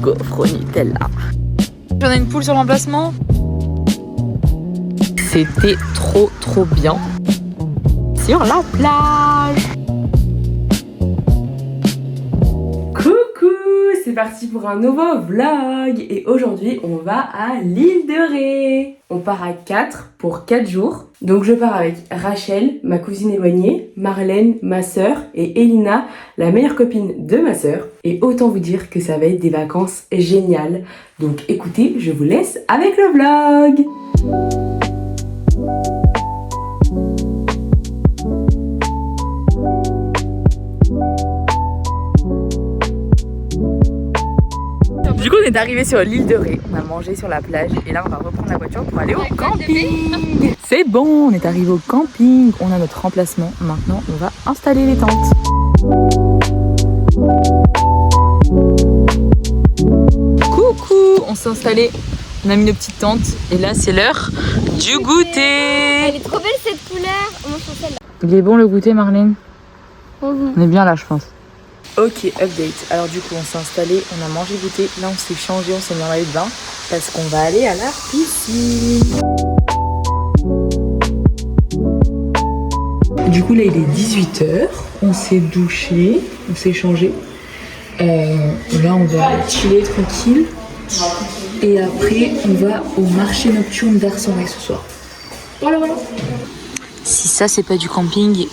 gaufre au Nutella. J'en ai une poule sur l'emplacement. C'était trop bien. Sur la plage. C'est parti pour un nouveau vlog et aujourd'hui on va à l'île de Ré. On part à 4 pour 4 jours. Donc je pars avec Rachel, ma cousine éloignée, Marlène, ma sœur et Elina, la meilleure copine de ma sœur. Et autant vous dire que ça va être des vacances géniales. Donc écoutez, je vous laisse avec le vlog. Du coup on est arrivé sur l'île de Ré, on a mangé sur la plage et là on va reprendre la voiture pour aller au camping. C'est bon, on est arrivé au camping, on a notre emplacement, maintenant on va installer les tentes. Coucou, on s'est installé, on a mis nos petites tentes et là c'est l'heure du goûter. Elle est trop belle cette couleur, on mange sur celle-là. Il est bon le goûter Marlène? On est bien là je pense. Ok, update. Alors du coup, on s'est installé, on a mangé, goûté. Là, on s'est changé, on s'est mis en maillot de bain parce qu'on va aller à la piscine. Du coup, là, il est 18h. On s'est douché, on s'est changé. Là, on va chiller tranquille. Et après, on va au marché nocturne d'Ars-en-Ré ce soir. Voilà. Si ça, c'est pas du camping,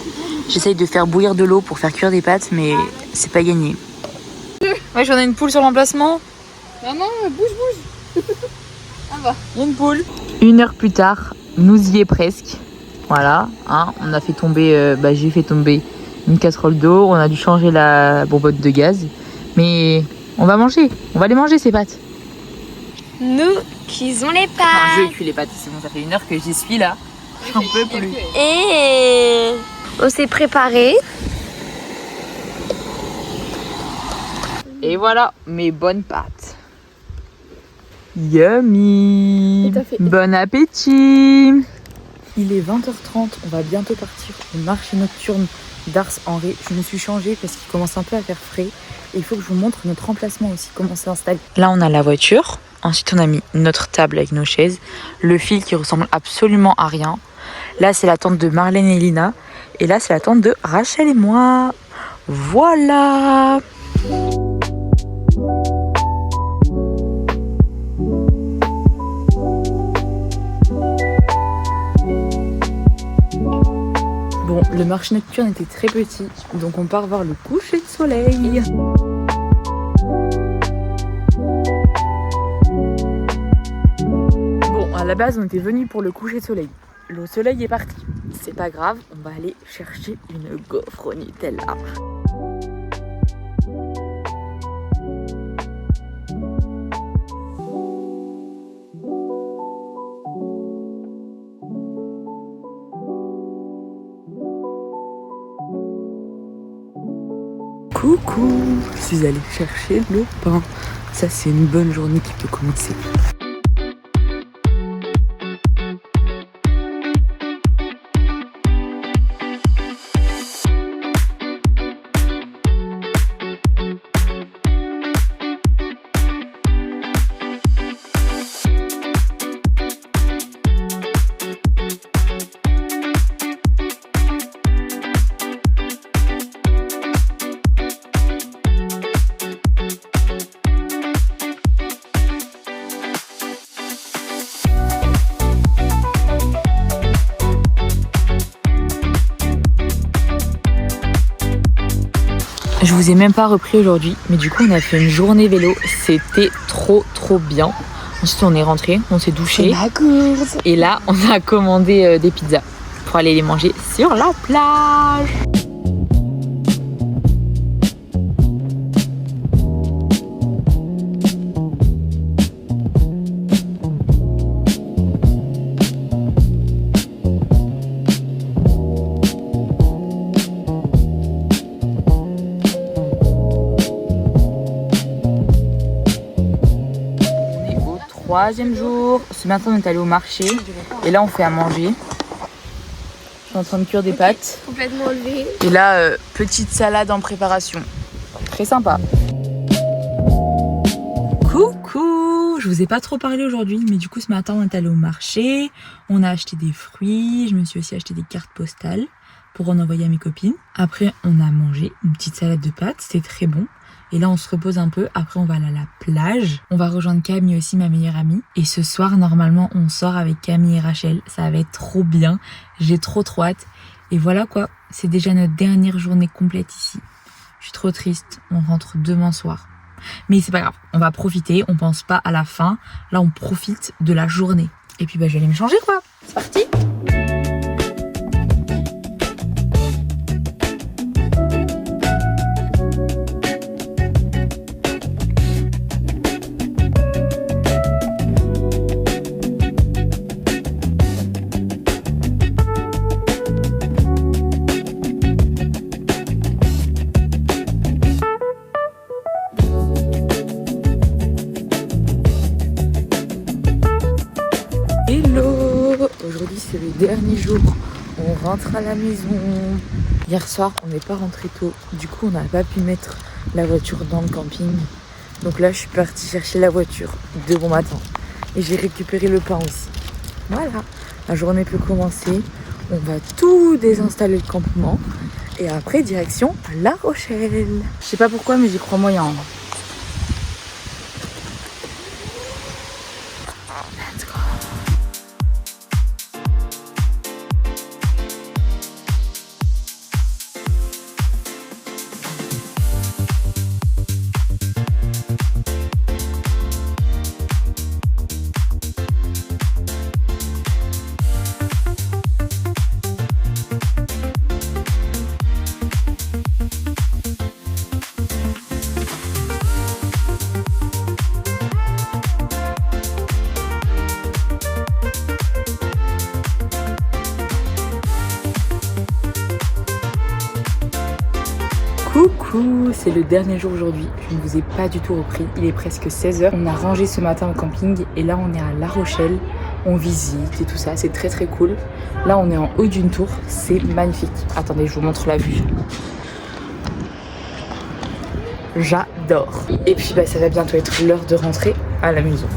j'essaye de faire bouillir de l'eau pour faire cuire des pâtes, mais c'est pas gagné. Ouais, j'en ai une poule sur l'emplacement. Maman, bouge. Ah bah. Il y a une poule. 1 heure plus tard, nous y est presque. Voilà, hein, on a fait tomber, j'ai fait tomber une casserole d'eau. On a dû changer la bourbotte de gaz. Mais on va manger, on va les manger ces pâtes. Nous cuisons les pâtes. Enfin, je cuis les pâtes, c'est bon, ça fait 1 heure que j'y suis là. J'en peux plus. Et on s'est préparé. Et voilà mes bonnes pâtes. Yummy. Bon appétit. Il est 20h30, on va bientôt partir au marché nocturne d'Ars-en-Ré. Je me suis changée parce qu'il commence un peu à faire frais. Et il faut que je vous montre notre emplacement aussi, comment c'est installé. Là on a la voiture, ensuite on a mis notre table avec nos chaises, le fil qui ressemble absolument à rien. Là c'est la tente de Marlène et Lina. Et là c'est la tente de Rachel et moi. Voilà. Bon, le marché nocturne était très petit, donc on part voir le coucher de soleil. Bon, à la base, on était venus pour le coucher de soleil. Le soleil est parti. C'est pas grave, on va aller chercher une gaufre au Nutella. Coucou, je suis allée chercher le pain. Ça, c'est une bonne journée qui peut commencer. Je vous ai même pas repris aujourd'hui, mais du coup on a fait une journée vélo, c'était trop bien. Ensuite on est rentré, on s'est douché et là on a commandé des pizzas pour aller les manger sur la plage. Troisième jour, ce matin on est allé au marché et là on fait à manger. Je suis en train de cuire des pâtes. Complètement enlevé. Et là, petite salade en préparation. Très sympa. vous ai pas trop parlé aujourd'hui, mais du coup ce matin on est allé au marché, on a acheté des fruits, je me suis aussi acheté des cartes postales pour en envoyer à mes copines. Après on a mangé une petite salade de pâtes, c'était très bon. Et là on se repose un peu, après on va aller à la plage. On va rejoindre Camille aussi, ma meilleure amie. Et ce soir normalement on sort avec Camille et Rachel, ça va être trop bien, j'ai trop hâte. Et voilà quoi, c'est déjà notre dernière journée complète ici. Je suis trop triste, on rentre demain soir. Mais c'est pas grave, on va profiter, on pense pas à la fin. Là on profite de la journée. Et puis bah je vais aller me changer quoi, c'est parti. Aujourd'hui c'est le dernier jour, on rentre à la maison. Hier soir on n'est pas rentré tôt, du coup on n'a pas pu mettre la voiture dans le camping. Donc là je suis partie chercher la voiture de bon matin et j'ai récupéré le pain aussi. Voilà, la journée peut commencer, on va tout désinstaller le campement et après direction La Rochelle. Je sais pas pourquoi mais j'y crois moyen. Let's go. Coucou, c'est le dernier jour aujourd'hui, je ne vous ai pas du tout repris, il est presque 16h. On a rangé ce matin au camping et là on est à La Rochelle, on visite et tout ça, c'est très cool. Là on est en haut d'une tour, c'est magnifique. Attendez, je vous montre la vue. J'adore. Et puis bah, ça va bientôt être l'heure de rentrer à la maison.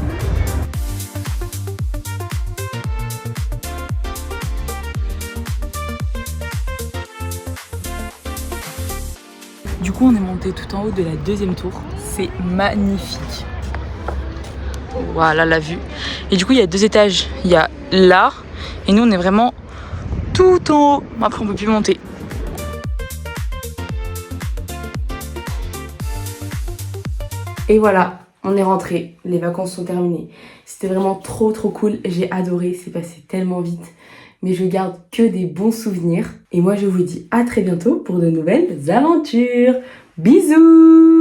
Du coup on est monté tout en haut de la deuxième tour, c'est magnifique. Voilà la vue. Et du coup il y a 2 étages, il y a là et nous on est vraiment tout en haut. Après on peut plus monter. Et voilà, on est rentré, les vacances sont terminées. C'était vraiment trop cool, j'ai adoré, c'est passé tellement vite. Mais je garde que des bons souvenirs. Et moi je vous dis à très bientôt pour de nouvelles aventures. Bisous!